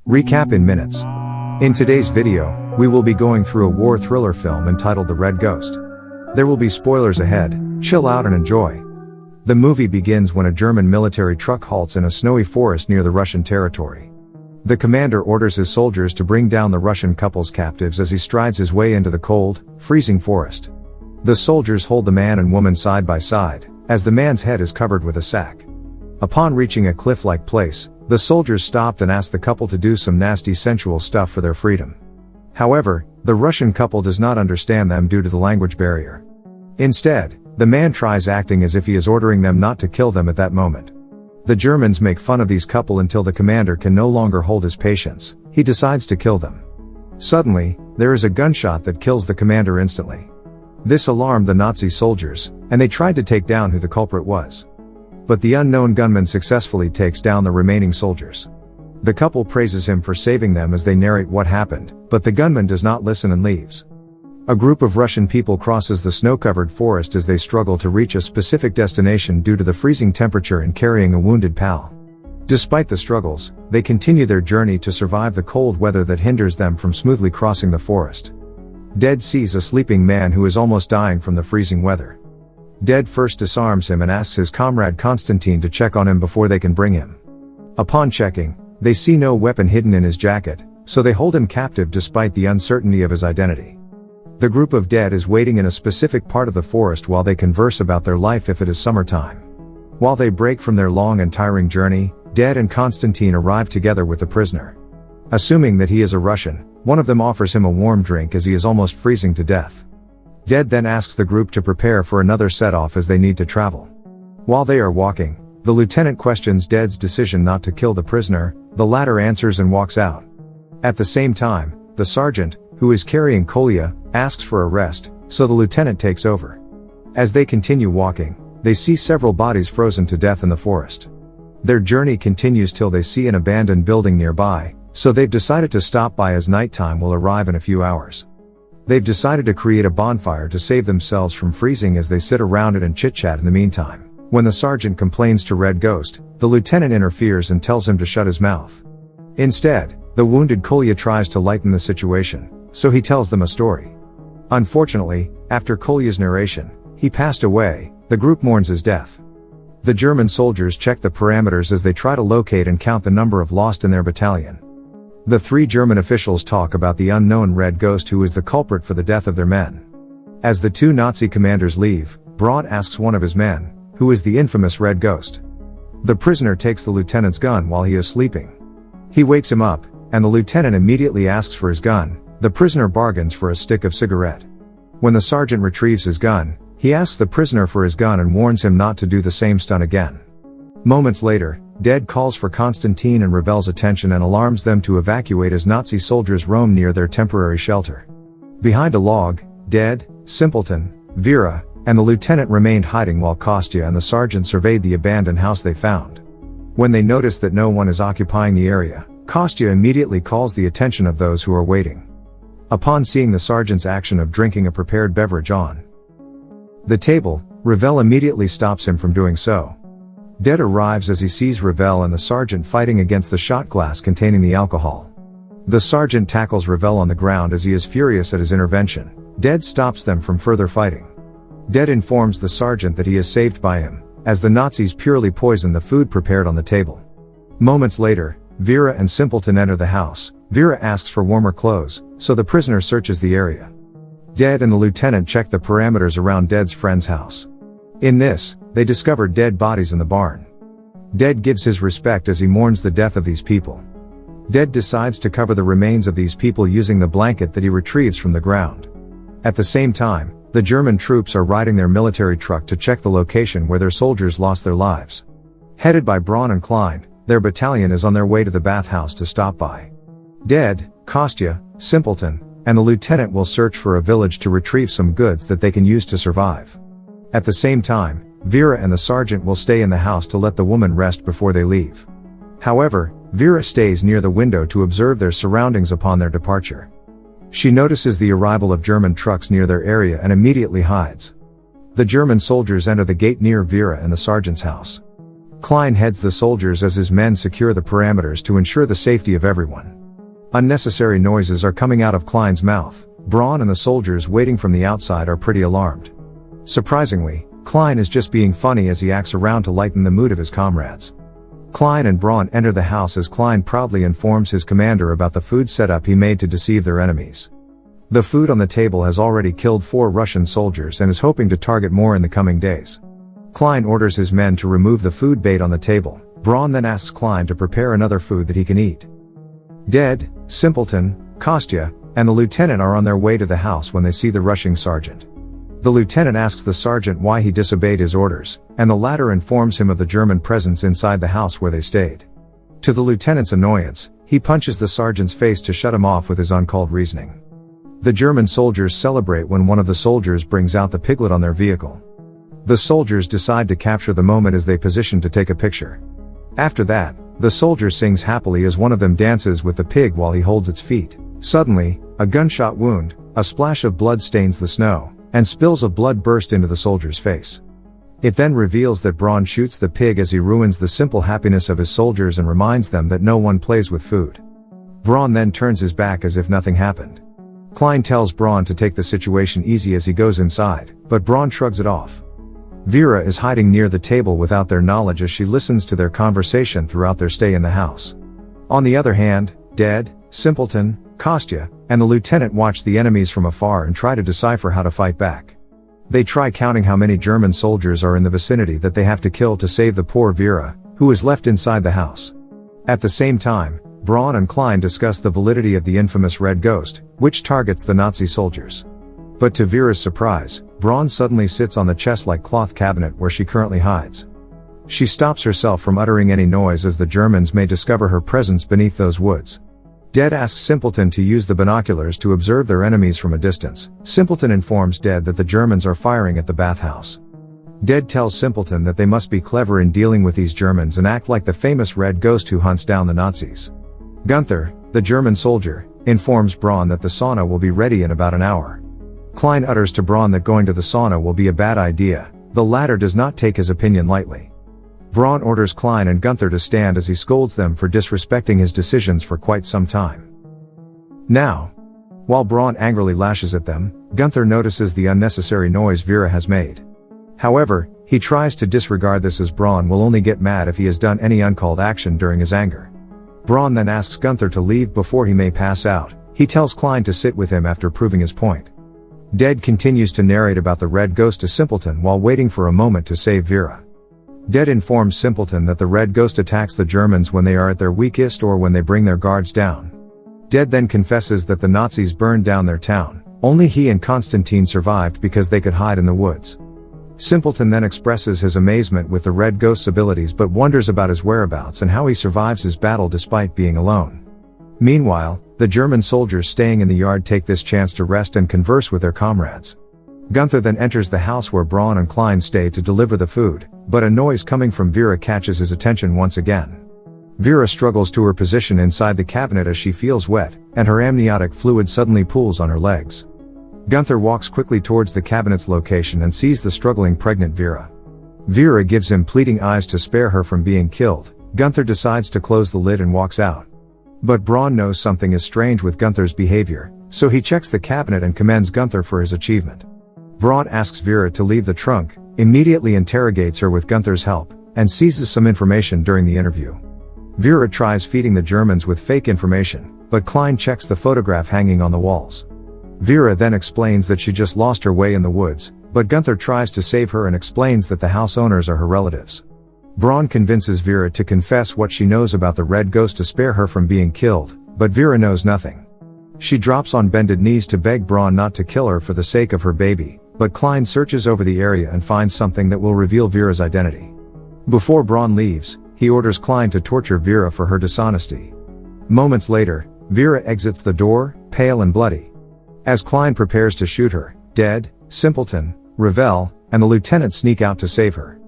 Recap in minutes. In today's video, we will be going through a war thriller film entitled The Red Ghost. There will be spoilers ahead, chill out and enjoy. The movie begins when a German military truck halts in a snowy forest near the Russian territory. The commander orders his soldiers to bring down the Russian couple's captives as he strides his way into the cold, freezing forest. The soldiers hold the man and woman side by side, as the man's head is covered with a sack. Upon reaching a cliff-like place, the soldiers stopped and asked the couple to do some nasty sensual stuff for their freedom. However, the Russian couple does not understand them due to the language barrier. Instead, the man tries acting as if he is ordering them not to kill them at that moment. The Germans make fun of these couple until the commander can no longer hold his patience. He decides to kill them. Suddenly, there is a gunshot that kills the commander instantly. This alarmed the Nazi soldiers, and they tried to take down who the culprit was. But the unknown gunman successfully takes down the remaining soldiers. The couple praises him for saving them as they narrate what happened, but the gunman does not listen and leaves. A group of Russian people crosses the snow-covered forest as they struggle to reach a specific destination due to the freezing temperature and carrying a wounded pal. Despite the struggles, they continue their journey to survive the cold weather that hinders them from smoothly crossing the forest. Dead sees a sleeping man who is almost dying from the freezing weather. Dead first disarms him and asks his comrade Konstantin to check on him before they can bring him. Upon checking, they see no weapon hidden in his jacket, so they hold him captive despite the uncertainty of his identity. The group of dead is waiting in a specific part of the forest while they converse about their life if it is summertime. While they break from their long and tiring journey, Dead and Konstantin arrive together with the prisoner. Assuming that he is a Russian, one of them offers him a warm drink as he is almost freezing to death. Dead then asks the group to prepare for another set-off as they need to travel. While they are walking, the lieutenant questions Dead's decision not to kill the prisoner. The latter answers and walks out. At the same time, the sergeant, who is carrying Kolya, asks for a rest, so the lieutenant takes over. As they continue walking, they see several bodies frozen to death in the forest. Their journey continues till they see an abandoned building nearby, so they've decided to stop by as nighttime will arrive in a few hours. They've decided to create a bonfire to save themselves from freezing as they sit around it and chit-chat in the meantime. When the sergeant complains to Red Ghost, the lieutenant interferes and tells him to shut his mouth. Instead, the wounded Kolya tries to lighten the situation, so he tells them a story. Unfortunately, after Kolya's narration, he passed away. The group mourns his death. The German soldiers check the parameters as they try to locate and count the number of lost in their battalion. The three German officials talk about the unknown Red Ghost who is the culprit for the death of their men. As the two Nazi commanders leave, Braun asks one of his men, who is the infamous Red Ghost. The prisoner takes the lieutenant's gun while he is sleeping. He wakes him up, and the lieutenant immediately asks for his gun. The prisoner bargains for a stick of cigarette. When the sergeant retrieves his gun, he asks the prisoner for his gun and warns him not to do the same stunt again. Moments later, Dead calls for Konstantin and Ravel's attention and alarms them to evacuate as Nazi soldiers roam near their temporary shelter. Behind a log, Dead, Simpleton, Vera, and the lieutenant remained hiding while Kostya and the sergeant surveyed the abandoned house they found. When they notice that no one is occupying the area, Kostya immediately calls the attention of those who are waiting. Upon seeing the sergeant's action of drinking a prepared beverage on the table, Ravel immediately stops him from doing so. Dead arrives as he sees Ravel and the sergeant fighting against the shot glass containing the alcohol. The sergeant tackles Ravel on the ground as he is furious at his intervention. Dead stops them from further fighting. Dead informs the sergeant that he is saved by him, as the Nazis purely poison the food prepared on the table. Moments later, Vera and Simpleton enter the house. Vera asks for warmer clothes, so the prisoner searches the area. Dead and the lieutenant check the parameters around Dead's friend's house. In this, they discover dead bodies in the barn. Dead gives his respect as he mourns the death of these people. Dead decides to cover the remains of these people using the blanket that he retrieves from the ground. At the same time, the German troops are riding their military truck to check the location where their soldiers lost their lives. Headed by Braun and Klein, their battalion is on their way to the bathhouse to stop by. Dead, Kostya, Simpleton, and the lieutenant will search for a village to retrieve some goods that they can use to survive. At the same time, Vera and the sergeant will stay in the house to let the woman rest before they leave. However, Vera stays near the window to observe their surroundings upon their departure. She notices the arrival of German trucks near their area and immediately hides. The German soldiers enter the gate near Vera and the sergeant's house. Klein heads the soldiers as his men secure the perimeters to ensure the safety of everyone. Unnecessary noises are coming out of Klein's mouth. Braun and the soldiers waiting from the outside are pretty alarmed. Surprisingly, Klein is just being funny as he acts around to lighten the mood of his comrades. Klein and Braun enter the house as Klein proudly informs his commander about the food setup he made to deceive their enemies. The food on the table has already killed 4 Russian soldiers and is hoping to target more in the coming days. Klein orders his men to remove the food bait on the table. Braun then asks Klein to prepare another food that he can eat. Dead, Simpleton, Kostya, and the lieutenant are on their way to the house when they see the rushing sergeant. The lieutenant asks the sergeant why he disobeyed his orders, and the latter informs him of the German presence inside the house where they stayed. To the lieutenant's annoyance, he punches the sergeant's face to shut him off with his uncalled reasoning. The German soldiers celebrate when one of the soldiers brings out the piglet on their vehicle. The soldiers decide to capture the moment as they position to take a picture. After that, the soldier sings happily as one of them dances with the pig while he holds its feet. Suddenly, a gunshot wound, a splash of blood stains the snow, and spills of blood burst into the soldier's face. It then reveals that Braun shoots the pig as he ruins the simple happiness of his soldiers and reminds them that no one plays with food. Braun then turns his back as if nothing happened. Klein tells Braun to take the situation easy as he goes inside, but Braun shrugs it off. Vera is hiding near the table without their knowledge as she listens to their conversation throughout their stay in the house. On the other hand, Dead, Simpleton, Kostya, and the lieutenant watch the enemies from afar and try to decipher how to fight back. They try counting how many German soldiers are in the vicinity that they have to kill to save the poor Vera, who is left inside the house. At the same time, Braun and Klein discuss the validity of the infamous Red Ghost, which targets the Nazi soldiers. But to Vera's surprise, Braun suddenly sits on the chest-like cloth cabinet where she currently hides. She stops herself from uttering any noise as the Germans may discover her presence beneath those woods. Dead asks Simpleton to use the binoculars to observe their enemies from a distance. Simpleton informs Dead that the Germans are firing at the bathhouse. Dead tells Simpleton that they must be clever in dealing with these Germans and act like the famous Red Ghost who hunts down the Nazis. Gunther, the German soldier, informs Braun that the sauna will be ready in about an hour. Klein utters to Braun that going to the sauna will be a bad idea. The latter does not take his opinion lightly. Braun orders Klein and Gunther to stand as he scolds them for disrespecting his decisions for quite some time. Now, while Braun angrily lashes at them, Gunther notices the unnecessary noise Vera has made. However, he tries to disregard this as Braun will only get mad if he has done any uncalled action during his anger. Braun then asks Gunther to leave before he may pass out. He tells Klein to sit with him after proving his point. Dead continues to narrate about the Red Ghost to Simpleton while waiting for a moment to save Vera. Dead informs Simpleton that the Red Ghost attacks the Germans when they are at their weakest or when they bring their guards down. Dead then confesses that the Nazis burned down their town. Only he and Constantine survived because they could hide in the woods. Simpleton then expresses his amazement with the Red Ghost's abilities but wonders about his whereabouts and how he survives his battle despite being alone. Meanwhile, the German soldiers staying in the yard take this chance to rest and converse with their comrades. Gunther then enters the house where Braun and Klein stay to deliver the food, but a noise coming from Vera catches his attention once again. Vera struggles to her position inside the cabinet as she feels wet, and her amniotic fluid suddenly pools on her legs. Gunther walks quickly towards the cabinet's location and sees the struggling pregnant Vera. Vera gives him pleading eyes to spare her from being killed. Gunther decides to close the lid and walks out. But Braun knows something is strange with Gunther's behavior, so he checks the cabinet and commends Gunther for his achievement. Braun asks Vera to leave the trunk, immediately interrogates her with Gunther's help, and seizes some information during the interview. Vera tries feeding the Germans with fake information, but Klein checks the photograph hanging on the walls. Vera then explains that she just lost her way in the woods, but Gunther tries to save her and explains that the house owners are her relatives. Braun convinces Vera to confess what she knows about the Red Ghost to spare her from being killed, but Vera knows nothing. She drops on bended knees to beg Braun not to kill her for the sake of her baby, but Klein searches over the area and finds something that will reveal Vera's identity. Before Braun leaves, he orders Klein to torture Vera for her dishonesty. Moments later, Vera exits the door, pale and bloody. As Klein prepares to shoot her, Dead, Simpleton, Ravel, and the lieutenant sneak out to save her.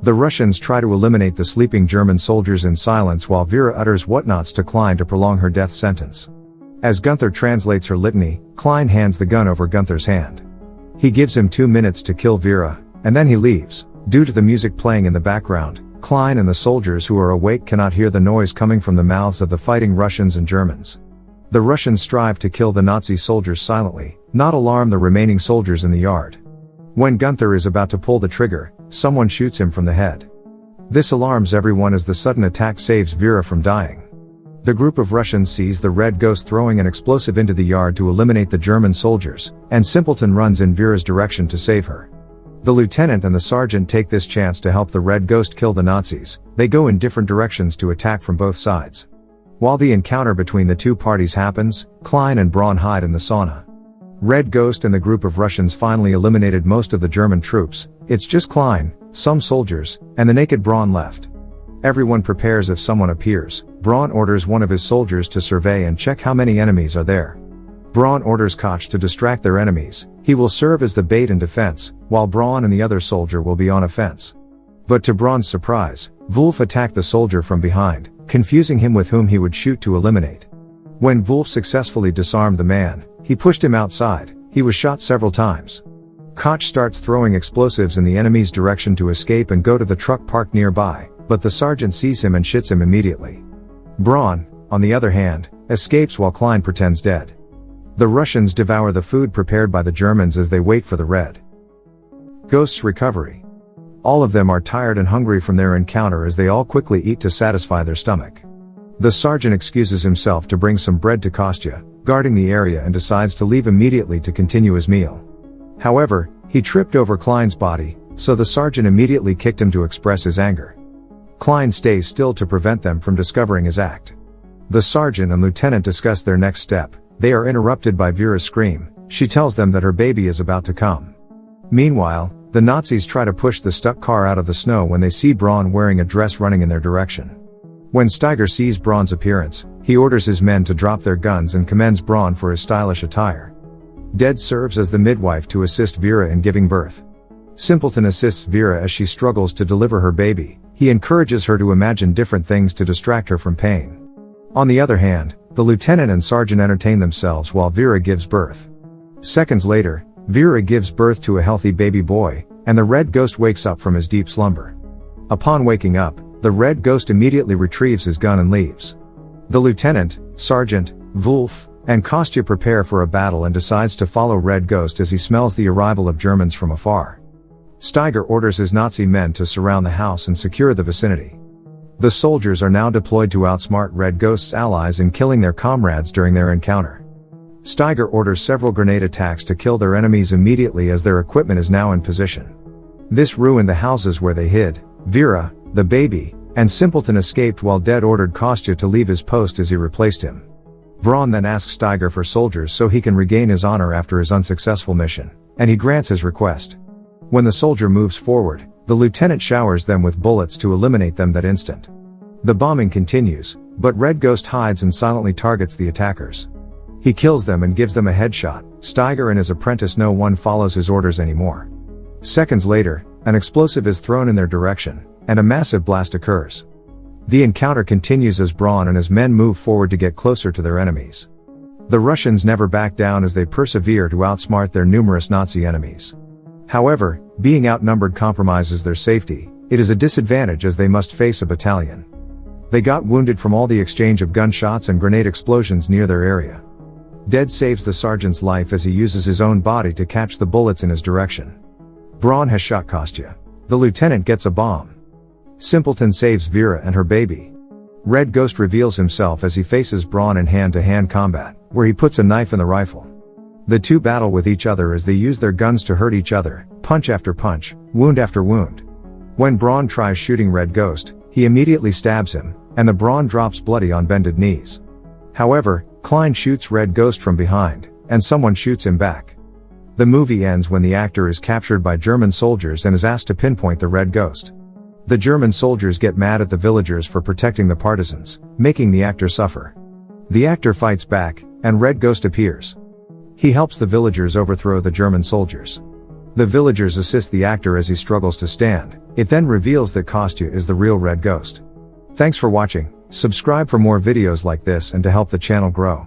The Russians try to eliminate the sleeping German soldiers in silence while Vera utters whatnots to Klein to prolong her death sentence. As Gunther translates her litany, Klein hands the gun over Gunther's hand. He gives him 2 minutes to kill Vera, and then he leaves. Due to the music playing in the background, Klein and the soldiers who are awake cannot hear the noise coming from the mouths of the fighting Russians and Germans. The Russians strive to kill the Nazi soldiers silently, not alarm the remaining soldiers in the yard. When Gunther is about to pull the trigger, someone shoots him from the head. This alarms everyone as the sudden attack saves Vera from dying. The group of Russians sees the Red Ghost throwing an explosive into the yard to eliminate the German soldiers, and Simpleton runs in Vera's direction to save her. The lieutenant and the sergeant take this chance to help the Red Ghost kill the Nazis. They go in different directions to attack from both sides. While the encounter between the two parties happens, Klein and Braun hide in the sauna. Red Ghost and the group of Russians finally eliminated most of the German troops. It's just Klein, some soldiers, and the naked Braun left. Everyone prepares if someone appears. Braun orders one of his soldiers to survey and check how many enemies are there. Braun orders Koch to distract their enemies. He will serve as the bait and defense, while Braun and the other soldier will be on offense. But to Braun's surprise, Wolf attacked the soldier from behind, confusing him with whom he would shoot to eliminate. When Wolf successfully disarmed the man, he pushed him outside. He was shot several times. Koch starts throwing explosives in the enemy's direction to escape and go to the truck parked nearby, but the sergeant sees him and shits him immediately. Braun, on the other hand, escapes while Klein pretends dead. The Russians devour the food prepared by the Germans as they wait for the Red Ghost's recovery. All of them are tired and hungry from their encounter as they all quickly eat to satisfy their stomach. The sergeant excuses himself to bring some bread to Kostya, guarding the area, and decides to leave immediately to continue his meal. However, he tripped over Klein's body, so the sergeant immediately kicked him to express his anger. Klein stays still to prevent them from discovering his act. The sergeant and lieutenant discuss their next step. They are interrupted by Vera's scream. She tells them that her baby is about to come. Meanwhile, the Nazis try to push the stuck car out of the snow when they see Braun wearing a dress running in their direction. When Steiger sees Braun's appearance, he orders his men to drop their guns and commends Braun for his stylish attire. Dead serves as the midwife to assist Vera in giving birth. Simpleton assists Vera as she struggles to deliver her baby. He encourages her to imagine different things to distract her from pain. On the other hand, the lieutenant and sergeant entertain themselves while Vera gives birth. Seconds later, Vera gives birth to a healthy baby boy, and the Red Ghost wakes up from his deep slumber. Upon waking up, the Red Ghost immediately retrieves his gun and leaves. The lieutenant, sergeant, Wolf, and Kostya prepare for a battle and decides to follow Red Ghost as he smells the arrival of Germans from afar. Steiger orders his Nazi men to surround the house and secure the vicinity. The soldiers are now deployed to outsmart Red Ghost's allies in killing their comrades during their encounter. Steiger orders several grenade attacks to kill their enemies immediately as their equipment is now in position. This ruined the houses where they hid. Vera, the baby, and Simpleton escaped while Dead ordered Kostya to leave his post as he replaced him. Braun then asks Steiger for soldiers so he can regain his honor after his unsuccessful mission, and he grants his request. When the soldier moves forward, the lieutenant showers them with bullets to eliminate them that instant. The bombing continues, but Red Ghost hides and silently targets the attackers. He kills them and gives them a headshot. Steiger and his apprentice no one follows his orders anymore. Seconds later, an explosive is thrown in their direction, and a massive blast occurs. The encounter continues as Braun and his men move forward to get closer to their enemies. The Russians never back down as they persevere to outsmart their numerous Nazi enemies. However, being outnumbered compromises their safety. It is a disadvantage as they must face a battalion. They got wounded from all the exchange of gunshots and grenade explosions near their area. Dead saves the sergeant's life as he uses his own body to catch the bullets in his direction. Braun has shot Kostya. The lieutenant gets a bomb. Simpleton saves Vera and her baby. Red Ghost reveals himself as he faces Braun in hand-to-hand combat, where he puts a knife in the rifle. The two battle with each other as they use their guns to hurt each other, punch after punch, wound after wound. When Braun tries shooting Red Ghost, he immediately stabs him, and the Braun drops bloody on bended knees. However, Klein shoots Red Ghost from behind, and someone shoots him back. The movie ends when the actor is captured by German soldiers and is asked to pinpoint the Red Ghost. The German soldiers get mad at the villagers for protecting the partisans, making the actor suffer. The actor fights back, and Red Ghost appears. He helps the villagers overthrow the German soldiers. The villagers assist the actor as he struggles to stand. It then reveals that Kostya is the real Red Ghost. Thanks for watching. Subscribe for more videos like this and to help the channel grow.